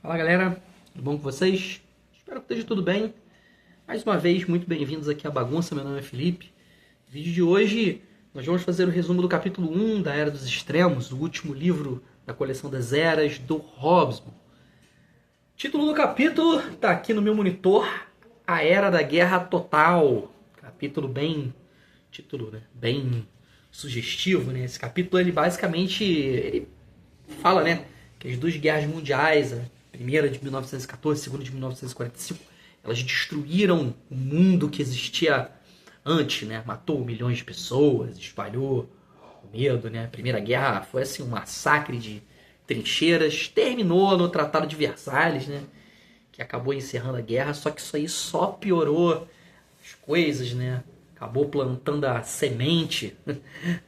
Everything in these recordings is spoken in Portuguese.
Fala galera, tudo bom com vocês? Espero que esteja tudo bem. Mais uma vez, muito bem-vindos aqui à Bagunça, meu nome é Felipe. No vídeo de hoje, nós vamos fazer o resumo do capítulo 1 da Era dos Extremos, o último livro da coleção das Eras do Hobsbawm. O título do capítulo está aqui no meu monitor, A Era da Guerra Total. Capítulo bem sugestivo, né? Esse capítulo, ele basicamente fala, né, que as duas guerras mundiais, a primeira de 1914, a segunda de 1945, elas destruíram o mundo que existia antes, né? Matou milhões de pessoas, espalhou o medo, né? A Primeira Guerra foi assim um massacre de trincheiras, terminou no Tratado de Versalhes, né? Que acabou encerrando a guerra, só que isso aí só piorou as coisas, né? Acabou plantando a semente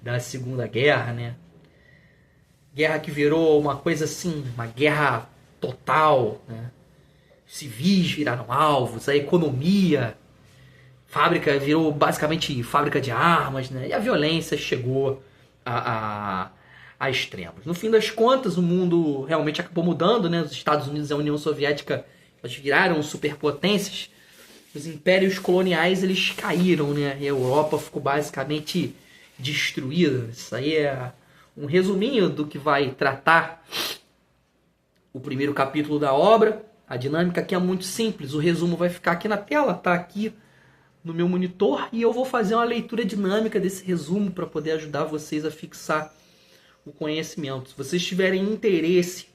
da Segunda Guerra, né? Guerra que virou uma coisa assim, uma guerra total, né? Civis viraram alvos, a economia, fábrica virou basicamente fábrica de armas, né? E a violência chegou a extremos. No fim das contas, o mundo realmente acabou mudando, né? Os Estados Unidos e a União Soviética, elas viraram superpotências. Os impérios coloniais, eles caíram, né? E a Europa ficou basicamente destruída. Isso aí é um resuminho do que vai tratar o primeiro capítulo da obra. A dinâmica aqui é muito simples. O resumo vai ficar aqui na tela, tá aqui no meu monitor, e eu vou fazer uma leitura dinâmica desse resumo para poder ajudar vocês a fixar o conhecimento. Se vocês tiverem interesse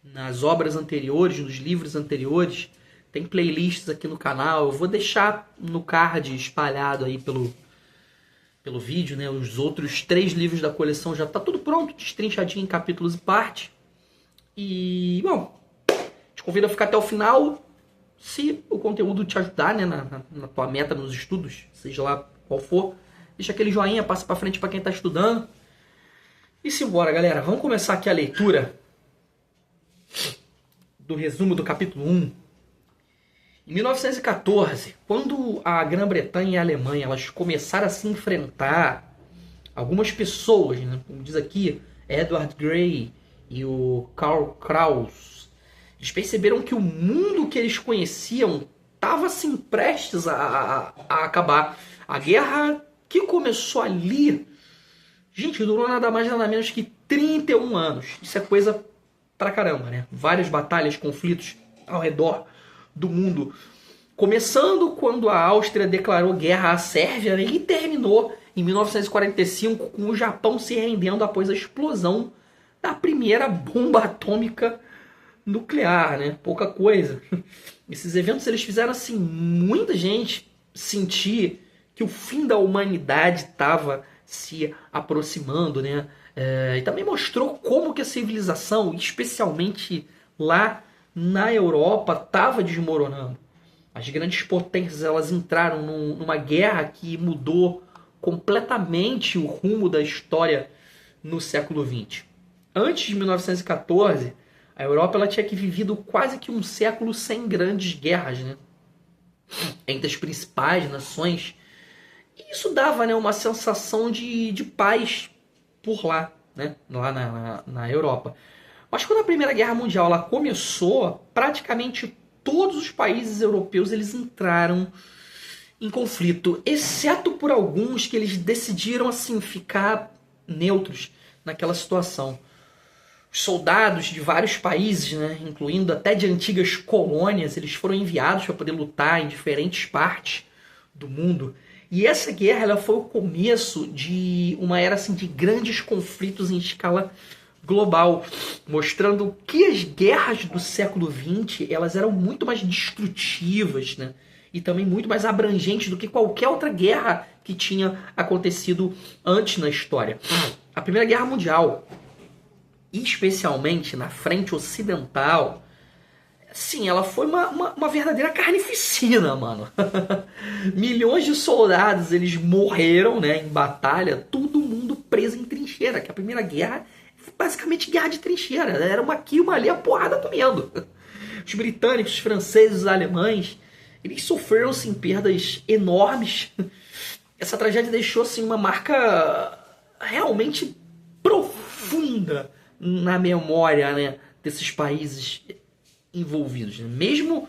nas obras anteriores, nos livros anteriores, tem playlists aqui no canal. Eu vou deixar no card espalhado aí pelo vídeo, né? Os outros 3 livros da coleção já tá tudo pronto, destrinchadinho em capítulos e parte. E, bom, te convido a ficar até o final, se o conteúdo te ajudar, né, na tua meta nos estudos, seja lá qual for. Deixa aquele joinha, passa pra frente pra quem tá estudando. E simbora, galera. Vamos começar aqui a leitura do resumo do capítulo 1. Em 1914, quando a Grã-Bretanha e a Alemanha elas começaram a se enfrentar, algumas pessoas, né, como diz aqui, Edward Grey e o Karl Kraus, eles perceberam que o mundo que eles conheciam estava assim prestes a acabar. A guerra que começou ali, gente, durou nada mais nada menos que 31 anos. Isso é coisa pra caramba, né? Várias batalhas, conflitos ao redor do mundo, começando quando a Áustria declarou guerra à Sérvia, né, e terminou em 1945 com o Japão se rendendo após a explosão da primeira bomba atômica nuclear, né? Pouca coisa. Esses eventos eles fizeram assim muita gente sentir que o fim da humanidade estava se aproximando, né? E também mostrou como que a civilização, especialmente lá na Europa, estava desmoronando. As grandes potências elas entraram numa guerra que mudou completamente o rumo da história no século XX. Antes de 1914, a Europa ela tinha vivido quase que um século sem grandes guerras, né, entre as principais nações. E isso dava, né, uma sensação de paz por lá, né, lá na Europa. Mas quando a Primeira Guerra Mundial ela começou, praticamente todos os países europeus eles entraram em conflito, exceto por alguns que eles decidiram assim ficar neutros naquela situação. Os soldados de vários países, né, incluindo até de antigas colônias, eles foram enviados para poder lutar em diferentes partes do mundo. E essa guerra ela foi o começo de uma era assim, de grandes conflitos em escala global, mostrando que as guerras do século XX elas eram muito mais destrutivas, né? E também muito mais abrangentes do que qualquer outra guerra que tinha acontecido antes na história. A Primeira Guerra Mundial, especialmente na frente ocidental, sim, ela foi uma verdadeira carnificina, mano. Milhões de soldados eles morreram, né, em batalha, todo mundo preso em trincheira, que a Primeira Guerra basicamente guerra de trincheira, era uma aqui, uma ali, a porrada comendo. Os britânicos, os franceses, os alemães, eles sofreram assim, perdas enormes. Essa tragédia deixou assim, uma marca realmente profunda na memória, né, desses países envolvidos, né? Mesmo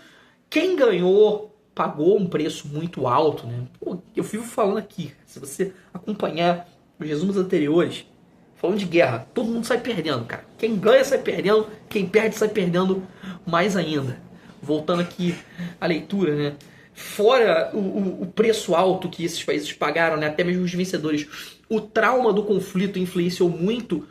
quem ganhou pagou um preço muito alto, né? Pô, eu vivo falando aqui, se você acompanhar os resumos anteriores, falando de guerra, todo mundo sai perdendo, cara. Quem ganha sai perdendo, quem perde sai perdendo mais ainda. Voltando aqui à leitura, né? Fora o preço alto que esses países pagaram, né? Até mesmo os vencedores, o trauma do conflito influenciou muito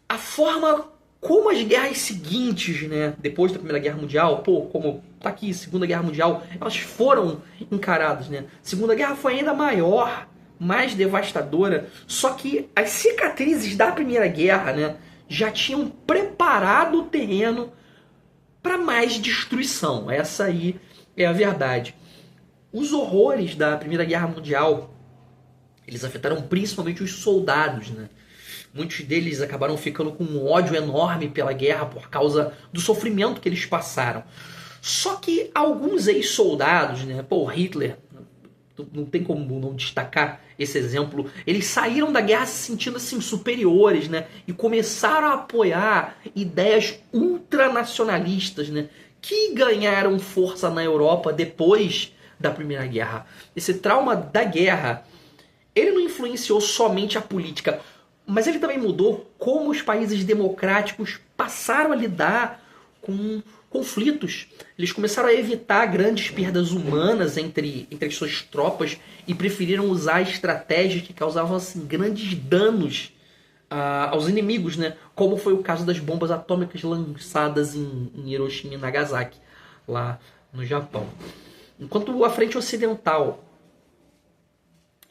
a forma como as guerras seguintes, né, depois da Primeira Guerra Mundial, pô, como tá aqui, Segunda Guerra Mundial, elas foram encaradas, né? Segunda Guerra foi ainda maior, mais devastadora, só que as cicatrizes da Primeira Guerra, né, já tinham preparado o terreno para mais destruição. Essa aí é a verdade. Os horrores da Primeira Guerra Mundial, eles afetaram principalmente os soldados, né? Muitos deles acabaram ficando com um ódio enorme pela guerra por causa do sofrimento que eles passaram. Só que alguns ex-soldados, né? Pô, Hitler, não tem como não destacar esse exemplo. Eles saíram da guerra se sentindo assim superiores, né? E começaram a apoiar ideias ultranacionalistas, né? Que ganharam força na Europa depois da Primeira Guerra. Esse trauma da guerra, ele não influenciou somente a política, mas ele também mudou como os países democráticos passaram a lidar com conflitos. Eles começaram a evitar grandes perdas humanas entre as suas tropas e preferiram usar estratégias que causavam assim, grandes danos aos inimigos, né? Como foi o caso das bombas atômicas lançadas em Hiroshima e Nagasaki, lá no Japão. Enquanto a frente ocidental,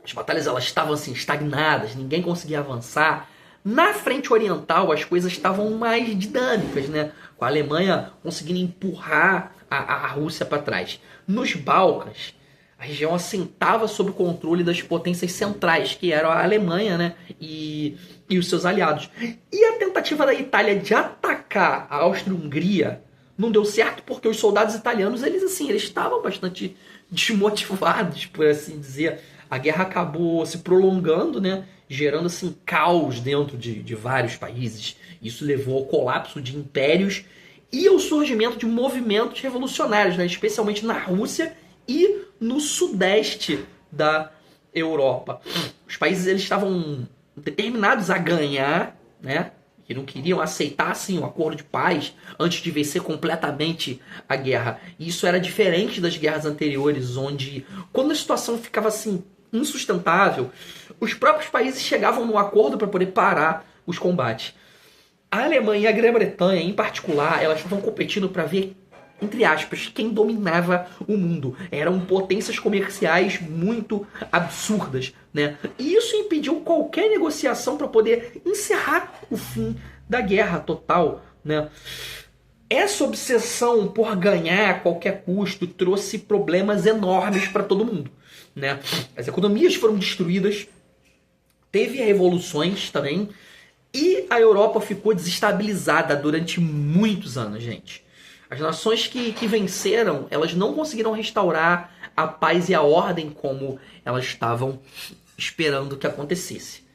as batalhas elas estavam assim, estagnadas, ninguém conseguia avançar. Na frente oriental as coisas estavam mais dinâmicas, né? Com a Alemanha conseguindo empurrar a Rússia para trás. Nos Balcãs, a região assentava sob o controle das potências centrais, que eram a Alemanha, né? E os seus aliados. E a tentativa da Itália de atacar a Áustria-Hungria não deu certo porque os soldados italianos eles estavam bastante desmotivados, por assim dizer. A guerra acabou se prolongando, né? Gerando assim, caos dentro de vários países. Isso levou ao colapso de impérios e ao surgimento de movimentos revolucionários, né? Especialmente na Rússia e no sudeste da Europa. Os países eles estavam determinados a ganhar, né? Que não queriam aceitar assim, um acordo de paz antes de vencer completamente a guerra. E isso era diferente das guerras anteriores, onde quando a situação ficava assim insustentável, os próprios países chegavam num acordo para poder parar os combates. A Alemanha e a Grã-Bretanha, em particular, elas estavam competindo para ver, entre aspas, quem dominava o mundo. Eram potências comerciais muito absurdas, né? E isso impediu qualquer negociação para poder encerrar o fim da guerra total, né? Essa obsessão por ganhar a qualquer custo trouxe problemas enormes para todo mundo, né? As economias foram destruídas, teve revoluções também, e a Europa ficou desestabilizada durante muitos anos, gente. As nações que venceram, elas não conseguiram restaurar a paz e a ordem como elas estavam esperando que acontecesse.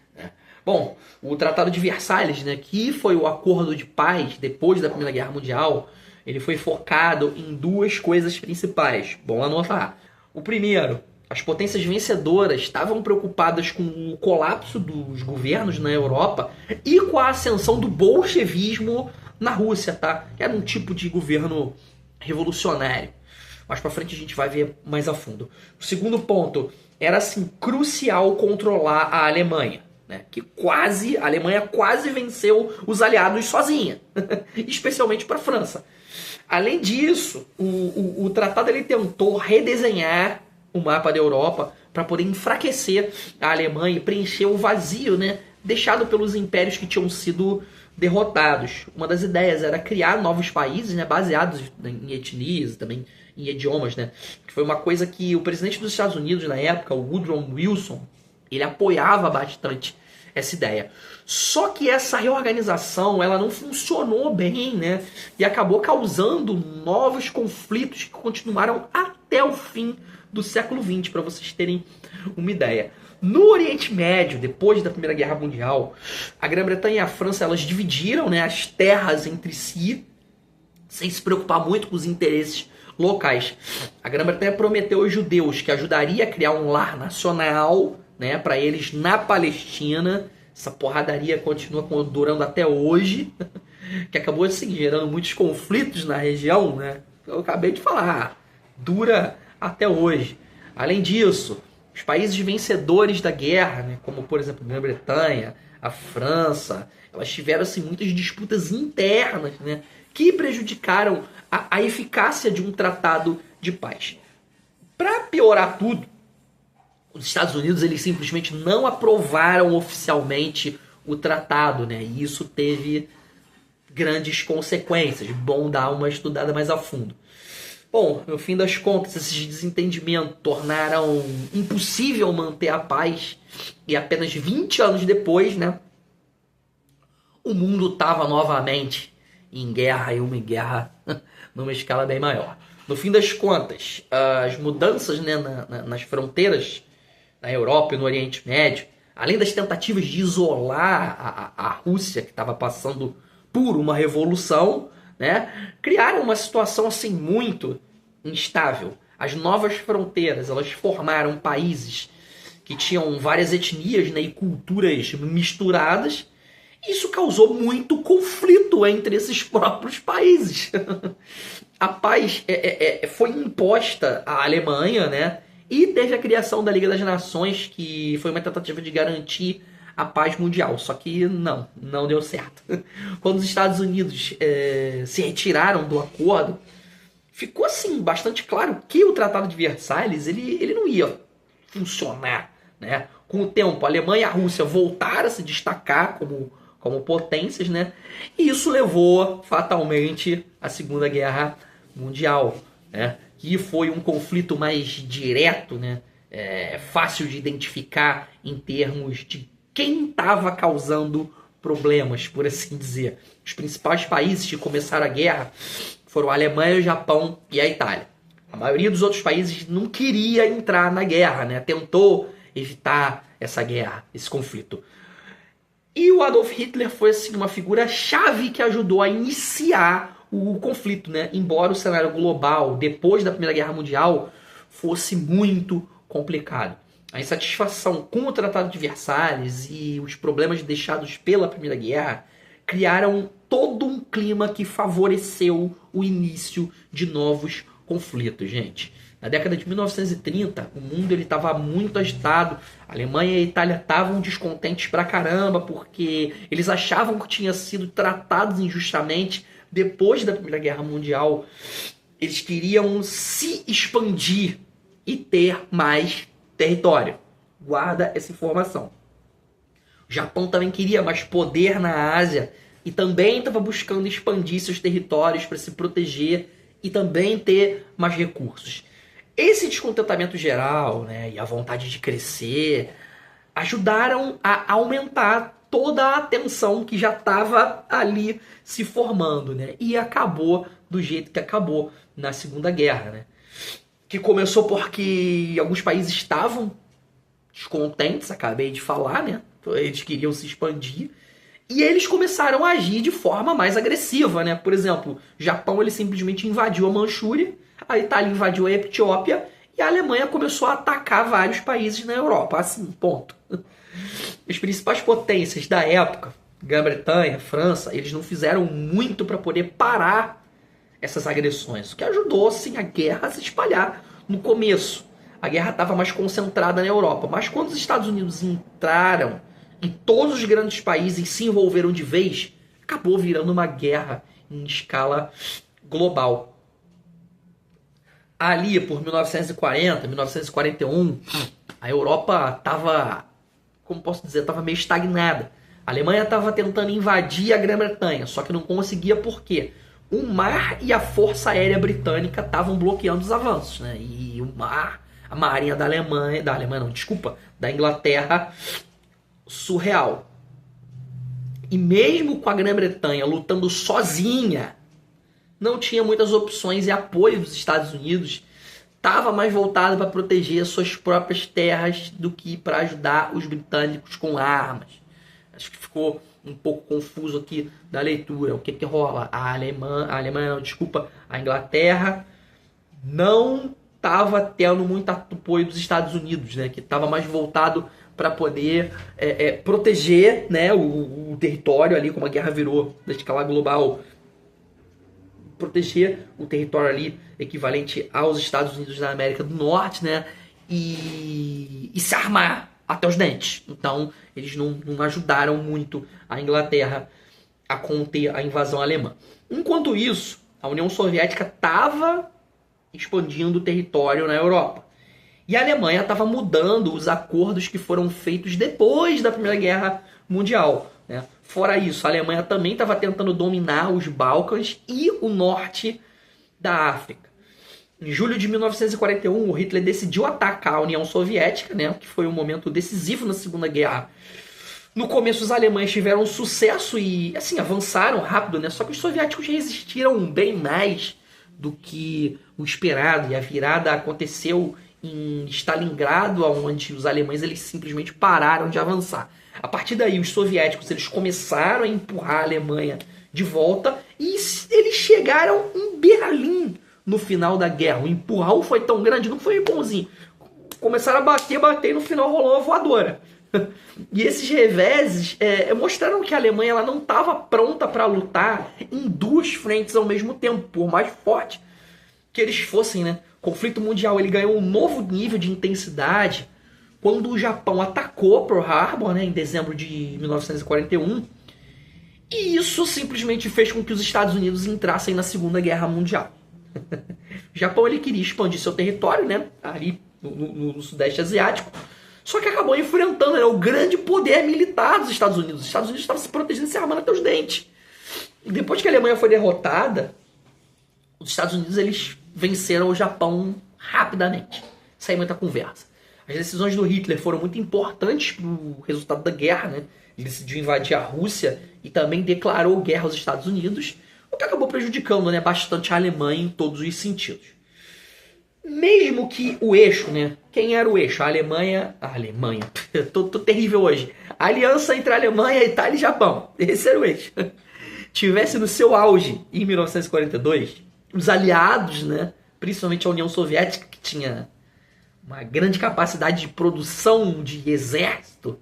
Bom, o Tratado de Versalhes, né, que foi o acordo de paz depois da Primeira Guerra Mundial, ele foi focado em duas coisas principais. Bom anotar. O primeiro, as potências vencedoras estavam preocupadas com o colapso dos governos na Europa e com a ascensão do bolchevismo na Rússia, tá? Que era um tipo de governo revolucionário. Mais pra frente a gente vai ver mais a fundo. O segundo ponto, era assim, crucial controlar a Alemanha. Né? A Alemanha quase venceu os aliados sozinha, especialmente para a França. Além disso, o tratado ele tentou redesenhar o mapa da Europa para poder enfraquecer a Alemanha e preencher o vazio, né, deixado pelos impérios que tinham sido derrotados. Uma das ideias era criar novos países, né, baseados em etnias, também em idiomas, né, que foi uma coisa que o presidente dos Estados Unidos na época, o Woodrow Wilson, ele apoiava bastante essa ideia. Só que essa reorganização ela não funcionou bem, né? E acabou causando novos conflitos que continuaram até o fim do século XX, para vocês terem uma ideia. No Oriente Médio, depois da Primeira Guerra Mundial, a Grã-Bretanha e a França elas dividiram, né, as terras entre si, sem se preocupar muito com os interesses locais. A Grã-Bretanha prometeu aos judeus que ajudaria a criar um lar nacional, né, para eles na Palestina. Essa porradaria continua durando até hoje, que acabou assim, gerando muitos conflitos na região, né? Eu acabei de falar, dura até hoje. Além disso, os países vencedores da guerra, né, como por exemplo a Grã-Bretanha, a França, elas tiveram assim, muitas disputas internas, né, que prejudicaram a eficácia de um tratado de paz. Para piorar tudo, os Estados Unidos eles simplesmente não aprovaram oficialmente o tratado, né? E isso teve grandes consequências. Bom dar uma estudada mais a fundo. Bom, no fim das contas, esses desentendimentos tornaram impossível manter a paz. E apenas 20 anos depois, né, o mundo estava novamente em guerra, e uma guerra numa escala bem maior. No fim das contas, as mudanças, né, nas fronteiras na Europa e no Oriente Médio, além das tentativas de isolar a Rússia, que estava passando por uma revolução, né, criaram uma situação assim muito instável. As novas fronteiras, elas formaram países que tinham várias etnias, né, e culturas misturadas. Isso causou muito conflito entre esses próprios países. A paz foi imposta à Alemanha, né? E teve a criação da Liga das Nações, que foi uma tentativa de garantir a paz mundial. Só que não deu certo. Quando os Estados Unidos se retiraram do acordo, ficou assim bastante claro que o Tratado de Versalhes ele não ia funcionar, né? Com o tempo, a Alemanha e a Rússia voltaram a se destacar como potências, né? E isso levou fatalmente à Segunda Guerra Mundial, né? Que foi um conflito mais direto, né? Fácil de identificar em termos de quem estava causando problemas, por assim dizer. Os principais países que começaram a guerra foram a Alemanha, o Japão e a Itália. A maioria dos outros países não queria entrar na guerra, né? Tentou evitar essa guerra, esse conflito. E o Adolf Hitler foi assim, uma figura-chave que ajudou a iniciar o conflito, né? Embora o cenário global, depois da Primeira Guerra Mundial, fosse muito complicado. A insatisfação com o Tratado de Versalhes e os problemas deixados pela Primeira Guerra criaram todo um clima que favoreceu o início de novos conflitos, gente. Na década de 1930, o mundo estava muito agitado. A Alemanha e a Itália estavam descontentes pra caramba, porque eles achavam que tinham sido tratados injustamente depois da Primeira Guerra Mundial. Eles queriam se expandir e ter mais território. Guarda essa informação. O Japão também queria mais poder na Ásia e também estava buscando expandir seus territórios para se proteger e também ter mais recursos. Esse descontentamento geral, né, e a vontade de crescer ajudaram a aumentar toda a tensão que já estava ali se formando, né? E acabou do jeito que acabou na Segunda Guerra, né? Que começou porque alguns países estavam descontentes, acabei de falar, né? Eles queriam se expandir. E eles começaram a agir de forma mais agressiva, né? Por exemplo, o Japão ele simplesmente invadiu a Manchúria, a Itália invadiu a Etiópia e a Alemanha começou a atacar vários países na Europa. Assim, ponto. As principais potências da época, Grã-Bretanha, França, eles não fizeram muito para poder parar essas agressões, o que ajudou assim, a guerra a se espalhar. No começo, a guerra estava mais concentrada na Europa, mas quando os Estados Unidos entraram e todos os grandes países se envolveram de vez, acabou virando uma guerra em escala global. Ali, por 1940, 1941, a Europa estava, como posso dizer, estava meio estagnada. A Alemanha estava tentando invadir a Grã-Bretanha, só que não conseguia por quê? O mar e a força aérea britânica estavam bloqueando os avanços, né? E o mar, a marinha da da Inglaterra, surreal. E mesmo com a Grã-Bretanha lutando sozinha, não tinha muitas opções e apoio dos Estados Unidos estava mais voltado para proteger as suas próprias terras do que para ajudar os britânicos com armas. Acho que ficou um pouco confuso aqui da leitura. O que que rola? A Alemanha, não, desculpa, a Inglaterra não estava tendo muito apoio dos Estados Unidos, né? Que estava mais voltado para poder proteger, né, o território ali, como a guerra virou da escala global, proteger o território ali equivalente aos Estados Unidos da América do Norte, né, e se armar até os dentes. Então eles não ajudaram muito a Inglaterra a conter a invasão alemã. Enquanto isso, a União Soviética estava expandindo o território na Europa. E a Alemanha estava mudando os acordos que foram feitos depois da Primeira Guerra Mundial, né? Fora isso, a Alemanha também estava tentando dominar os Balcãs e o norte da África. Em julho de 1941, o Hitler decidiu atacar a União Soviética, né? Que foi um momento decisivo na Segunda Guerra. No começo, os alemães tiveram sucesso e, assim, avançaram rápido, né? Só que os soviéticos resistiram bem mais do que o esperado. E a virada aconteceu em Stalingrado, onde os alemães eles simplesmente pararam de avançar. A partir daí, os soviéticos eles começaram a empurrar a Alemanha de volta e eles chegaram em Berlim no final da guerra. O empurrão foi tão grande, não foi bonzinho. Começaram a bater e no final rolou uma voadora. E esses reveses mostraram que a Alemanha ela não estava pronta para lutar em duas frentes ao mesmo tempo, por mais forte que eles fossem, né? O conflito mundial ele ganhou um novo nível de intensidade quando o Japão atacou Pearl Harbor, né, em dezembro de 1941, e isso simplesmente fez com que os Estados Unidos entrassem na Segunda Guerra Mundial. O Japão ele queria expandir seu território, né, ali no Sudeste Asiático, só que acabou enfrentando, né, o grande poder militar dos Estados Unidos. Os Estados Unidos estavam se protegendo e se armando até os dentes. E depois que a Alemanha foi derrotada, os Estados Unidos eles venceram o Japão rapidamente, sem muita conversa. As decisões do Hitler foram muito importantes para o resultado da guerra, né? Ele decidiu invadir a Rússia e também declarou guerra aos Estados Unidos, o que acabou prejudicando, né, bastante a Alemanha em todos os sentidos. Mesmo que o eixo, né? Quem era o eixo? A Alemanha... tô terrível hoje. A aliança entre a Alemanha, Itália e Japão. Esse era o eixo. Tivesse no seu auge em 1942, os aliados, né, principalmente a União Soviética, que tinha uma grande capacidade de produção de exército,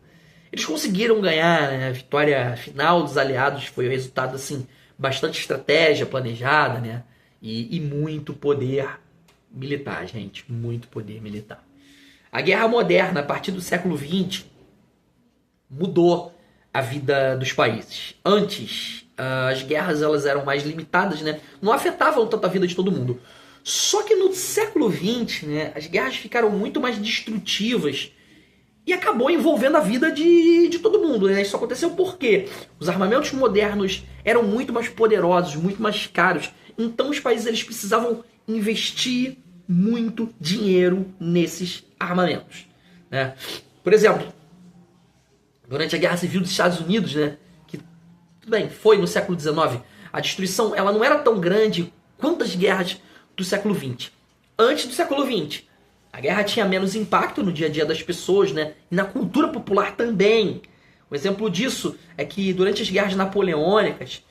eles conseguiram ganhar, né? A vitória final dos aliados foi o resultado assim, bastante estratégia planejada, né? E muito poder militar, gente. Muito poder militar. A guerra moderna, a partir do século XX, mudou a vida dos países. Antes, as guerras elas eram mais limitadas, né? Não afetavam tanto a vida de todo mundo. Só que no século XX, né, as guerras ficaram muito mais destrutivas e acabou envolvendo a vida de todo mundo, né? Isso aconteceu porque os armamentos modernos eram muito mais poderosos, muito mais caros. Então os países eles precisavam investir muito dinheiro nesses armamentos, né? Por exemplo, durante a Guerra Civil dos Estados Unidos, né, que tudo bem, foi no século XIX, a destruição ela não era tão grande quanto as guerras do século XX. Antes do século XX, a guerra tinha menos impacto no dia a dia das pessoas, né? E na cultura popular também. Um exemplo disso é que durante as guerras napoleônicas,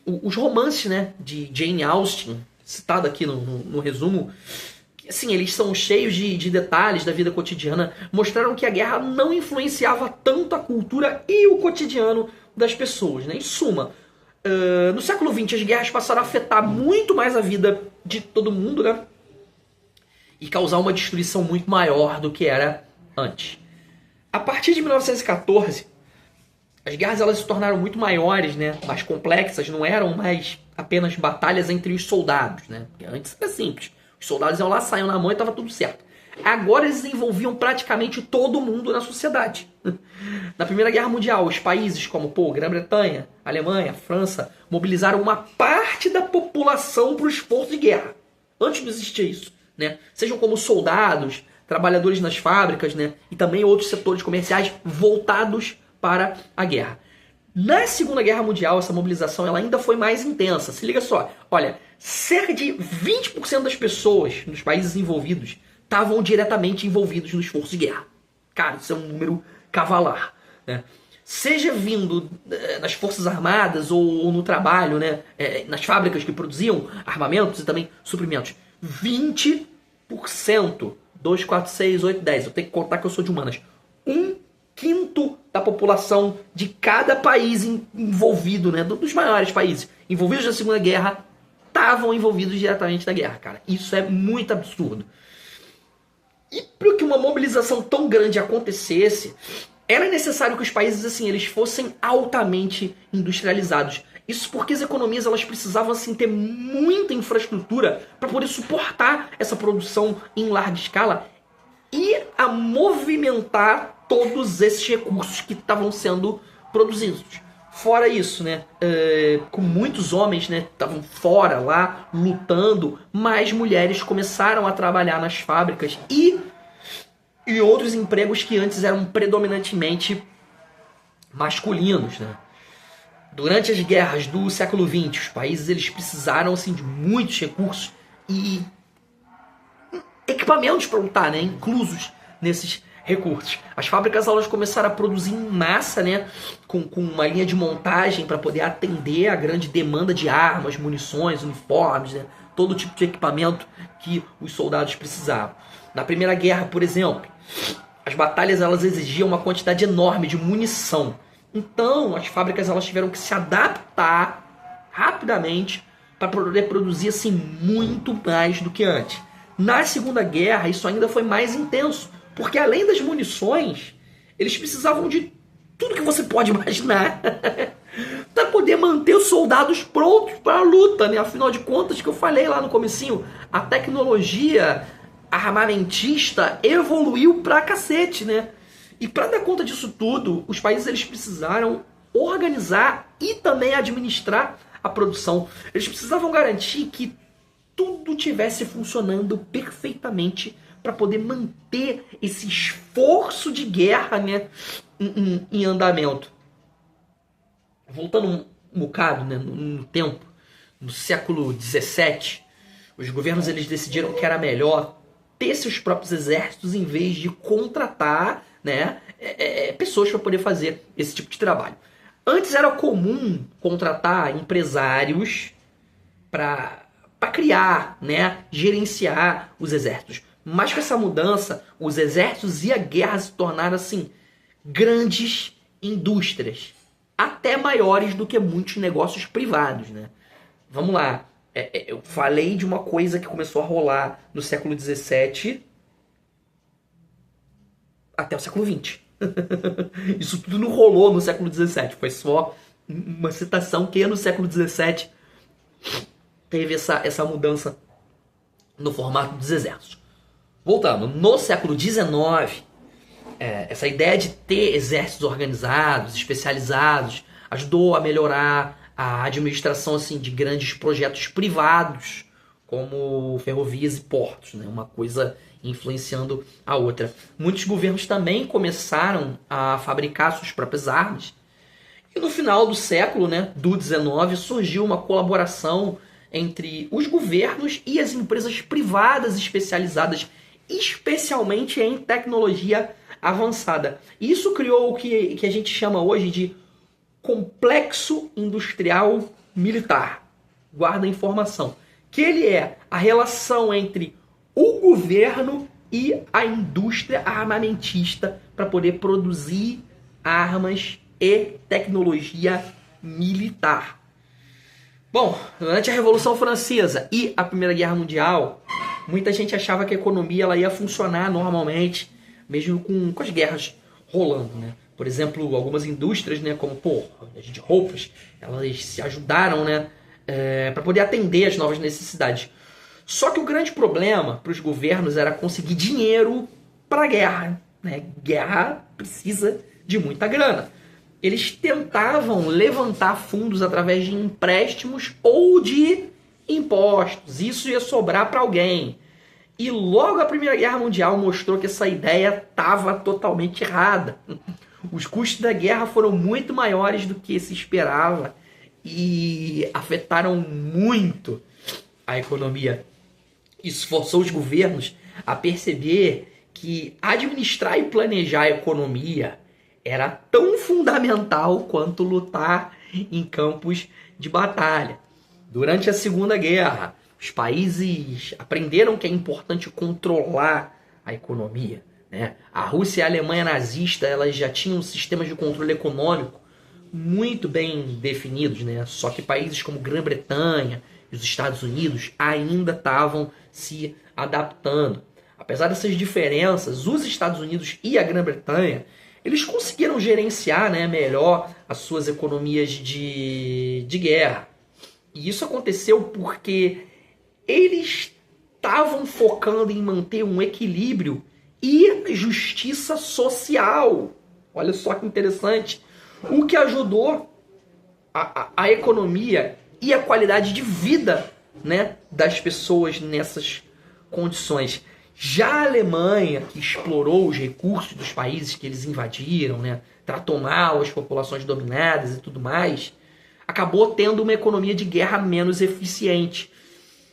os romances, né, de Jane Austen, citado aqui no resumo, assim, eles são cheios de detalhes da vida cotidiana, mostraram que a guerra não influenciava tanto a cultura e o cotidiano das pessoas, né? Em suma, no século XX as guerras passaram a afetar muito mais a vida de todo mundo, né? E causar uma destruição muito maior do que era antes. A partir de 1914, as guerras elas se tornaram muito maiores, né? Mais complexas, não eram mais apenas batalhas entre os soldados, né? Porque antes era simples. Os soldados iam lá, saíam na mão e estava tudo certo. Agora eles envolviam praticamente todo mundo na sociedade. Na Primeira Guerra Mundial, os países como Grã-Bretanha, Alemanha, França, mobilizaram uma parte da população para o esforço de guerra. Antes não existia isso, né? Sejam como soldados, trabalhadores nas fábricas, né? E também outros setores comerciais voltados para a guerra. Na Segunda Guerra Mundial, essa mobilização ela ainda foi mais intensa. Se liga só, olha, cerca de 20% das pessoas nos países envolvidos estavam diretamente envolvidos no esforço de guerra. Cara, isso é um número cavalar, né? seja vindo das Forças Armadas ou no trabalho, né, nas fábricas que produziam armamentos e também suprimentos. 20%. 2, 4, 6, 8, 10. Eu tenho que contar que eu sou de humanas. 1/5 da população de cada país envolvido, né, dos maiores países envolvidos na Segunda Guerra, estavam envolvidos diretamente na guerra, cara. Isso é muito absurdo. E para que uma mobilização tão grande acontecesse, era necessário que os países assim eles fossem altamente industrializados. Isso porque as economias elas precisavam assim ter muita infraestrutura para poder suportar essa produção em larga escala e a movimentar todos esses recursos que estavam sendo produzidos. Fora isso, né, com muitos homens, né, estavam fora lá lutando, mais mulheres começaram a trabalhar nas fábricas e outros empregos que antes eram predominantemente masculinos, né? Durante as guerras do século XX, os países eles precisaram assim, de muitos recursos e equipamentos para lutar, né, inclusos nesses recursos. As fábricas elas começaram a produzir em massa, né, com uma linha de montagem para poder atender a grande demanda de armas, munições, uniformes, né, todo tipo de equipamento que os soldados precisavam. Na Primeira Guerra, por exemplo, as batalhas elas exigiam uma quantidade enorme de munição. Então, as fábricas elas tiveram que se adaptar rapidamente para poder produzir assim, muito mais do que antes. Na Segunda Guerra, isso ainda foi mais intenso, porque além das munições, eles precisavam de tudo que você pode imaginar para poder manter os soldados prontos para a luta, né? Afinal de contas, que eu falei lá no comecinho, a tecnologia armamentista evoluiu pra cacete, né? E para dar conta disso tudo, os países eles precisaram organizar e também administrar a produção. Eles precisavam garantir que tudo tivesse funcionando perfeitamente para poder manter esse esforço de guerra, né, em andamento. Voltando um bocado, né, no tempo, no século XVII, os governos eles decidiram que era melhor ter seus próprios exércitos em vez de contratar, né, pessoas para poder fazer esse tipo de trabalho. Antes era comum contratar empresários para criar, né, gerenciar os exércitos. Mas com essa mudança, os exércitos e a guerra se tornaram assim grandes indústrias, até maiores do que muitos negócios privados, né? Vamos lá. Eu falei de uma coisa que começou a rolar no século XVII até o século XX. Isso tudo não rolou no século XVII. Foi só uma citação que no século XVII teve essa mudança no formato dos exércitos. Voltando, no século XIX, essa ideia de ter exércitos organizados, especializados, ajudou a melhorar a administração assim, de grandes projetos privados, como ferrovias e portos, né? Uma coisa influenciando a outra. Muitos governos também começaram a fabricar suas próprias armas. E no final do século, né, do XIX, surgiu uma colaboração entre os governos e as empresas privadas especializadas, especialmente em tecnologia avançada. Isso criou o que a gente chama hoje de complexo industrial militar. Guarda a informação. Que ele é a relação entre o governo e a indústria armamentista para poder produzir armas e tecnologia militar. Bom, durante a Revolução Francesa e a Primeira Guerra Mundial, muita gente achava que a economia ela ia funcionar normalmente, mesmo com as guerras rolando, né? Por exemplo, algumas indústrias, né, como de roupas, elas se ajudaram, né, para poder atender as novas necessidades. Só que o grande problema para os governos era conseguir dinheiro para a guerra, né? Guerra precisa de muita grana. Eles tentavam levantar fundos através de empréstimos ou de impostos. Isso ia sobrar para alguém. E logo a Primeira Guerra Mundial mostrou que essa ideia estava totalmente errada. Os custos da guerra foram muito maiores do que se esperava e afetaram muito a economia. Isso forçou os governos a perceber que administrar e planejar a economia era tão fundamental quanto lutar em campos de batalha. Durante a Segunda Guerra, os países aprenderam que é importante controlar a economia, né? A Rússia e a Alemanha nazista, elas já tinham sistemas de controle econômico muito bem definidos, né? Só que países como Grã-Bretanha e os Estados Unidos ainda estavam se adaptando. Apesar dessas diferenças, os Estados Unidos e a Grã-Bretanha, eles conseguiram gerenciar, né, melhor as suas economias de guerra. E isso aconteceu porque eles estavam focando em manter um equilíbrio e justiça social. Olha só que interessante. O que ajudou a economia e a qualidade de vida, né, das pessoas nessas condições. Já a Alemanha, que explorou os recursos dos países que eles invadiram, né, tratou mal as populações dominadas e tudo mais, acabou tendo uma economia de guerra menos eficiente.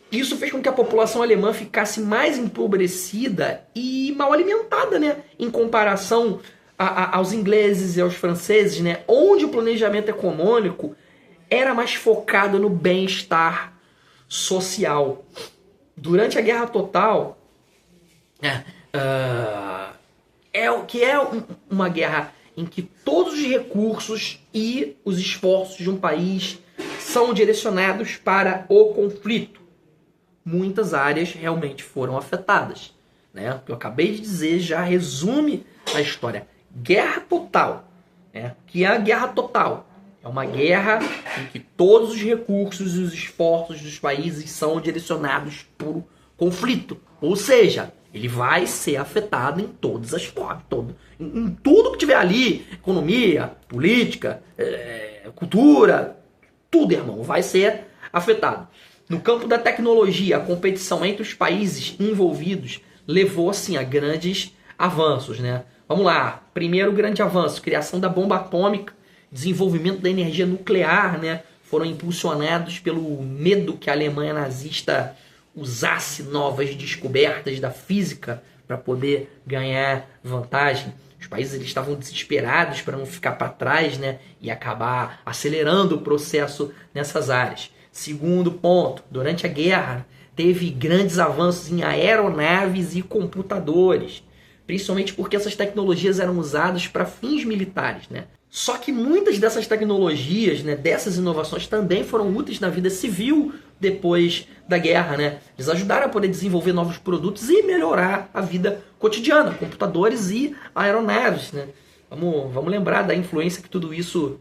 Isso fez com que a população alemã ficasse mais empobrecida e mal alimentada, né, em comparação aos ingleses e aos franceses, né, onde o planejamento econômico era mais focado no bem-estar social. Durante a Guerra Total, uma guerra em que todos os recursos e os esforços de um país são direcionados para o conflito. Muitas áreas realmente foram afetadas, né? O que eu acabei de dizer já resume a história. Guerra total, né? Que é a guerra total? É uma guerra em que todos os recursos e os esforços dos países são direcionados para o conflito. Ou seja, ele vai ser afetado em todas as formas, em tudo que tiver ali, economia, política, cultura, tudo, irmão, vai ser afetado. No campo da tecnologia, a competição entre os países envolvidos levou, assim, a grandes avanços, né? Vamos lá, primeiro grande avanço, criação da bomba atômica, desenvolvimento da energia nuclear, né? Foram impulsionados pelo medo que a Alemanha nazista usasse novas descobertas da física para poder ganhar vantagem. Os países eles estavam desesperados para não ficar para trás, né, e acabar acelerando o processo nessas áreas. Segundo ponto, durante a guerra teve grandes avanços em aeronaves e computadores, principalmente porque essas tecnologias eram usadas para fins militares, né? Só que muitas dessas tecnologias, né, dessas inovações também foram úteis na vida civil depois da guerra, né? Eles ajudaram a poder desenvolver novos produtos e melhorar a vida cotidiana, computadores e aeronaves, né? Vamos lembrar da influência que tudo isso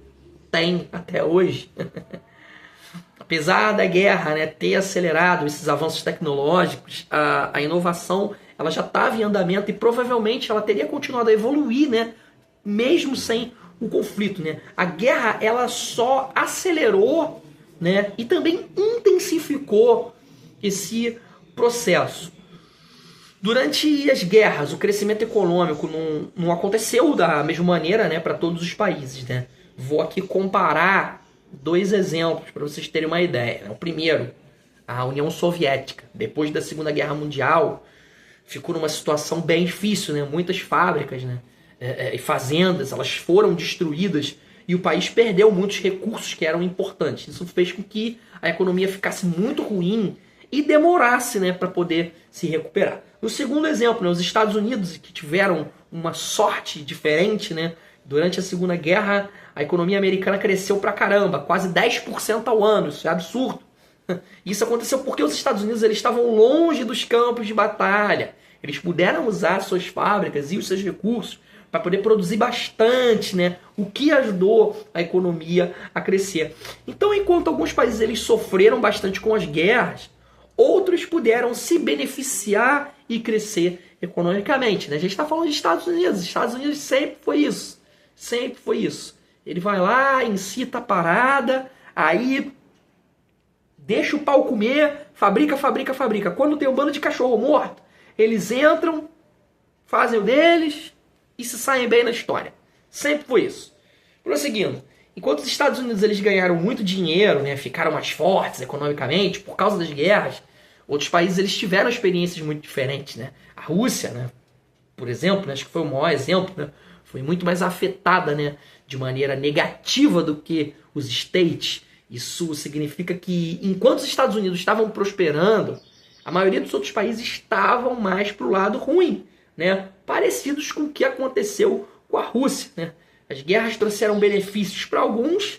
tem até hoje. Apesar da guerra, né, ter acelerado esses avanços tecnológicos, a inovação ela já estava em andamento e provavelmente ela teria continuado a evoluir, né, mesmo sem o conflito, né? A guerra ela só acelerou, né, e também intensificou esse processo. Durante as guerras, o crescimento econômico não aconteceu da mesma maneira, né, para todos os países, né? Vou aqui comparar dois exemplos para vocês terem uma ideia, né? O primeiro, a União Soviética, depois da Segunda Guerra Mundial, ficou numa situação bem difícil, né? Muitas fábricas, né, e fazendas, elas foram destruídas e o país perdeu muitos recursos que eram importantes. Isso fez com que a economia ficasse muito ruim e demorasse, né, para poder se recuperar. No segundo exemplo, né, os Estados Unidos, que tiveram uma sorte diferente, né, durante a Segunda Guerra, a economia americana cresceu pra caramba, quase 10% ao ano, isso é absurdo. Isso aconteceu porque os Estados Unidos eles estavam longe dos campos de batalha. Eles puderam usar suas fábricas e os seus recursos para poder produzir bastante, né? O que ajudou a economia a crescer. Então, enquanto alguns países eles sofreram bastante com as guerras, outros puderam se beneficiar e crescer economicamente, né? A gente está falando de Estados Unidos. Estados Unidos sempre foi isso. Sempre foi isso. Ele vai lá, incita a parada, aí deixa o pau comer, fabrica. Quando tem um bando de cachorro morto, eles entram, fazem o deles e se saem bem na história. Sempre foi isso. Prosseguindo, enquanto os Estados Unidos eles ganharam muito dinheiro, né, ficaram mais fortes economicamente por causa das guerras, outros países eles tiveram experiências muito diferentes, né? A Rússia, né, por exemplo, né, acho que foi o maior exemplo, né, foi muito mais afetada, né, de maneira negativa do que os States. Isso significa que, enquanto os Estados Unidos estavam prosperando, a maioria dos outros países estavam mais para o lado ruim, né, parecidos com o que aconteceu com a Rússia, né. As guerras trouxeram benefícios para alguns,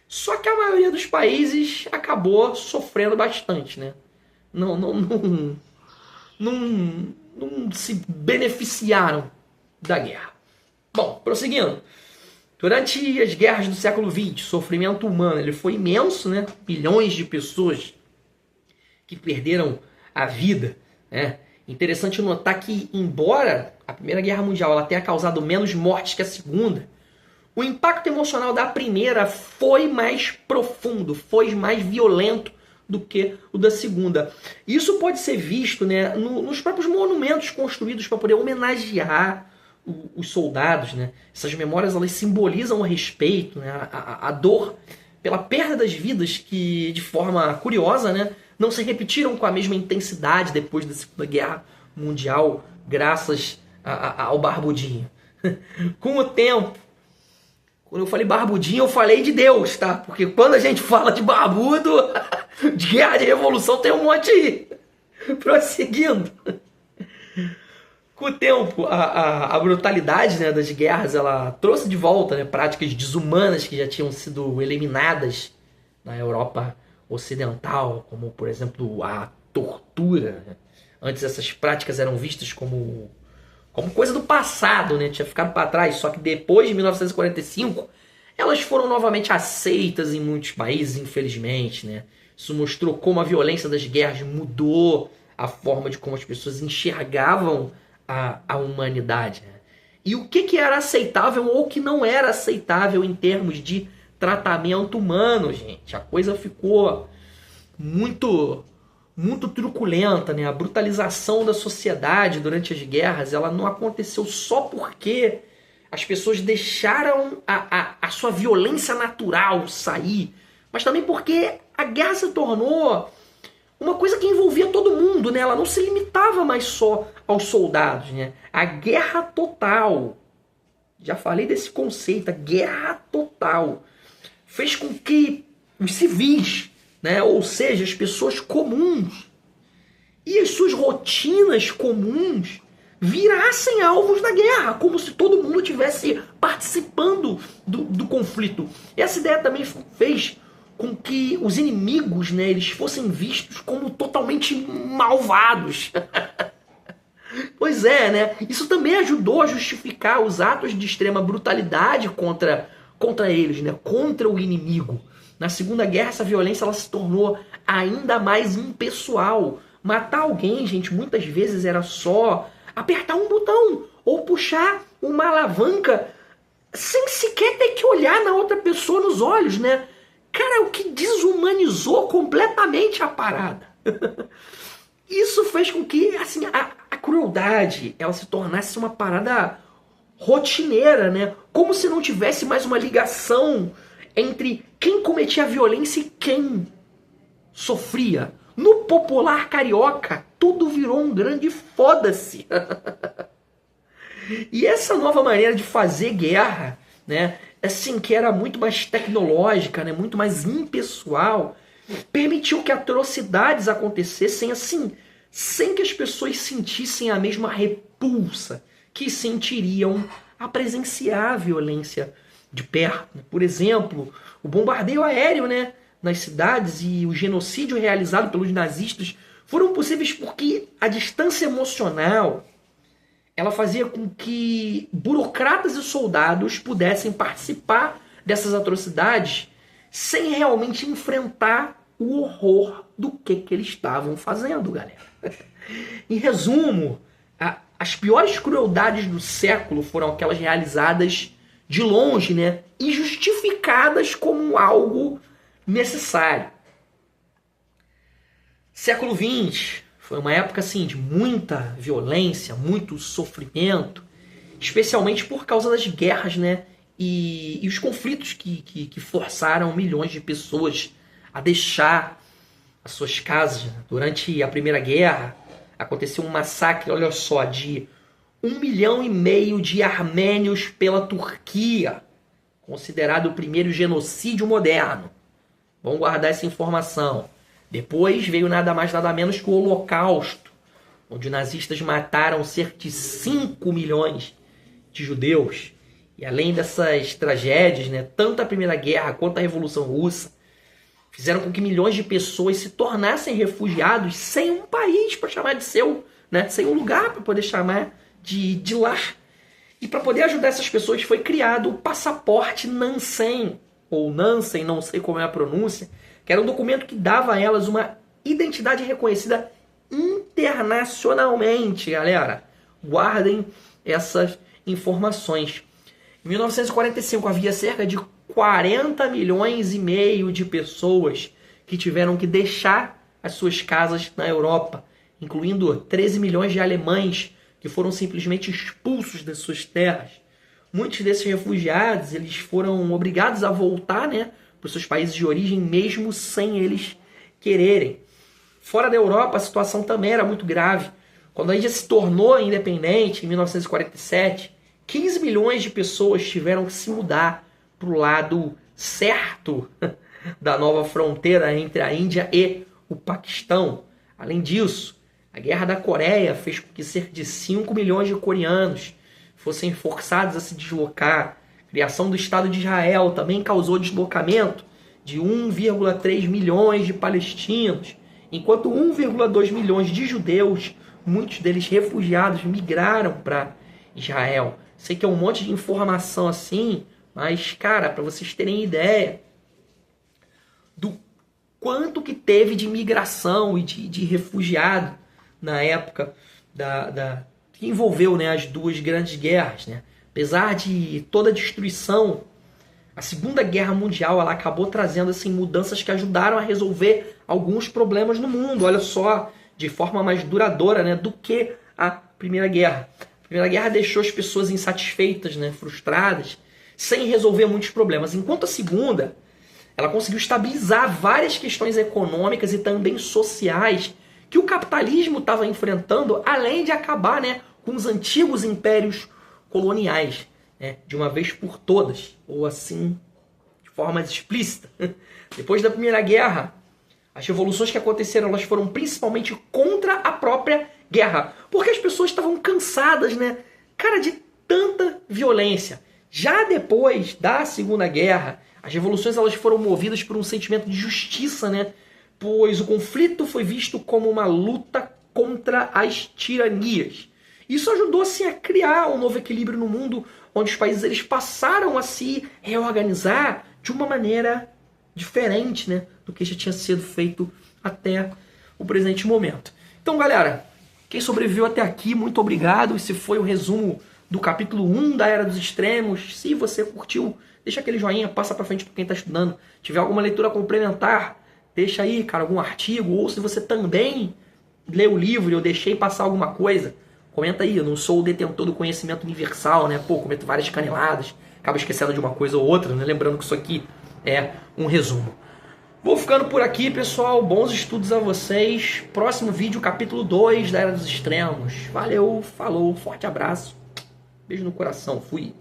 só que a maioria dos países acabou sofrendo bastante, né. Não se beneficiaram da guerra. Bom, prosseguindo. Durante as guerras do século XX, o sofrimento humano ele foi imenso, né? Milhões de pessoas que perderam a vida, né? Interessante notar que, embora a Primeira Guerra Mundial ela tenha causado menos mortes que a Segunda, o impacto emocional da primeira foi mais profundo, foi mais violento do que o da Segunda. Isso pode ser visto, né, nos próprios monumentos construídos para poder homenagear os soldados, né? Essas memórias elas simbolizam o respeito, né, a dor pela perda das vidas que, de forma curiosa, né, não se repetiram com a mesma intensidade depois da Segunda Guerra Mundial, graças ao Barbudinho. Com o tempo, quando eu falei barbudinho, eu falei de Deus, tá? Porque quando a gente fala de barbudo, de guerra de revolução, tem um monte aí. Prosseguindo. Com o tempo, a brutalidade, né, das guerras, ela trouxe de volta, né, práticas desumanas que já tinham sido eliminadas na Europa Ocidental, como, por exemplo, a tortura, né? Antes essas práticas eram vistas como coisa do passado, né? Tinha ficado para trás, só que depois de 1945 elas foram novamente aceitas em muitos países, infelizmente, né? Isso mostrou como a violência das guerras mudou a forma de como as pessoas enxergavam a humanidade, né? E o que era aceitável ou o que não era aceitável em termos de tratamento humano, gente. A coisa ficou muito truculenta, né? A brutalização da sociedade durante as guerras, ela não aconteceu só porque as pessoas deixaram a sua violência natural sair, mas também porque a guerra se tornou uma coisa que envolvia todo mundo, né? Ela não se limitava mais só aos soldados, né? A guerra total, já falei desse conceito, a guerra total, fez com que os civis, né, ou seja, as pessoas comuns e as suas rotinas comuns virassem alvos da guerra, como se todo mundo estivesse participando do conflito. Essa ideia também fez com que os inimigos, né, eles fossem vistos como totalmente malvados. Pois é, né? Isso também ajudou a justificar os atos de extrema brutalidade contra eles, né? Contra o inimigo. Na Segunda Guerra, essa violência ela se tornou ainda mais impessoal. Matar alguém, gente, muitas vezes era só apertar um botão ou puxar uma alavanca sem sequer ter que olhar na outra pessoa nos olhos, né? Cara, o que desumanizou completamente a parada. Isso fez com que, assim, a crueldade ela se tornasse uma parada rotineira, né? Como se não tivesse mais uma ligação entre quem cometia a violência e quem sofria. No popular carioca, tudo virou um grande foda-se. E essa nova maneira de fazer guerra, né, assim, que era muito mais tecnológica, né, muito mais impessoal, permitiu que atrocidades acontecessem assim, sem que as pessoas sentissem a mesma repulsa que sentiriam a presenciar a violência de perto. Por exemplo, o bombardeio aéreo, né, nas cidades e o genocídio realizado pelos nazistas foram possíveis porque a distância emocional ela fazia com que burocratas e soldados pudessem participar dessas atrocidades sem realmente enfrentar o horror do que eles estavam fazendo, galera. Em resumo, as piores crueldades do século foram aquelas realizadas de longe, né, e justificadas como algo necessário. Século XX foi uma época assim, de muita violência, muito sofrimento, especialmente por causa das guerras, né, e os conflitos que forçaram milhões de pessoas a deixar as suas casas. Durante a Primeira Guerra, aconteceu um massacre, olha só, de 1,5 milhão de armênios pela Turquia, considerado o primeiro genocídio moderno. Vamos guardar essa informação. Depois veio nada mais nada menos que o Holocausto, onde os nazistas mataram cerca de 5 milhões de judeus. E além dessas tragédias, né, tanto a Primeira Guerra quanto a Revolução Russa fizeram com que milhões de pessoas se tornassem refugiados sem um país para chamar de seu, né, sem um lugar para poder chamar de lar. E para poder ajudar essas pessoas foi criado o passaporte Nansen, ou Nansen, não sei como é a pronúncia, que era um documento que dava a elas uma identidade reconhecida internacionalmente, galera. Guardem essas informações. Em 1945 havia cerca de 40 milhões e meio de pessoas que tiveram que deixar as suas casas na Europa, incluindo 13 milhões de alemães que foram simplesmente expulsos das suas terras. Muitos desses refugiados eles foram obrigados a voltar, né, para os seus países de origem, mesmo sem eles quererem. Fora da Europa, a situação também era muito grave. Quando a Índia se tornou independente, em 1947, 15 milhões de pessoas tiveram que se mudar para o lado certo da nova fronteira entre a Índia e o Paquistão. Além disso, a Guerra da Coreia fez com que cerca de 5 milhões de coreanos fossem forçados a se deslocar. A criação do Estado de Israel também causou deslocamento de 1,3 milhões de palestinos, enquanto 1,2 milhões de judeus, muitos deles refugiados, migraram para Israel. Sei que é um monte de informação assim, mas, cara, para vocês terem ideia do quanto que teve de migração e de refugiado na época que envolveu, né, as duas grandes guerras, né? Apesar de toda a destruição, a Segunda Guerra Mundial ela acabou trazendo assim, mudanças que ajudaram a resolver alguns problemas no mundo. Olha só, de forma mais duradoura, né, do que a Primeira Guerra. A Primeira Guerra deixou as pessoas insatisfeitas, né, frustradas, sem resolver muitos problemas. Enquanto a Segunda, ela conseguiu estabilizar várias questões econômicas e também sociais que o capitalismo estava enfrentando, além de acabar, né, com os antigos impérios coloniais, né, de uma vez por todas, ou assim, de forma mais explícita. Depois da Primeira Guerra, as revoluções que aconteceram elas foram principalmente contra a própria guerra, porque as pessoas estavam cansadas, né, cara, de tanta violência. Já depois da Segunda Guerra, as revoluções elas foram movidas por um sentimento de justiça, né, pois o conflito foi visto como uma luta contra as tiranias. Isso ajudou assim, a criar um novo equilíbrio no mundo, onde os países eles passaram a se reorganizar de uma maneira diferente, né, do que já tinha sido feito até o presente momento. Então, galera, quem sobreviveu até aqui, muito obrigado. Esse foi o resumo do capítulo 1 da Era dos Extremos. Se você curtiu, deixa aquele joinha, passa pra frente para quem está estudando. Se tiver alguma leitura complementar, deixa aí, cara, algum artigo, ou se você também leu o livro e eu deixei passar alguma coisa, comenta aí. Eu não sou o detentor do conhecimento universal, né? Pô, cometo várias caneladas, acabo esquecendo de uma coisa ou outra, né? Lembrando que isso aqui é um resumo. Vou ficando por aqui, pessoal. Bons estudos a vocês. Próximo vídeo, capítulo 2 da Era dos Extremos. Valeu, falou, forte abraço. Beijo no coração, fui.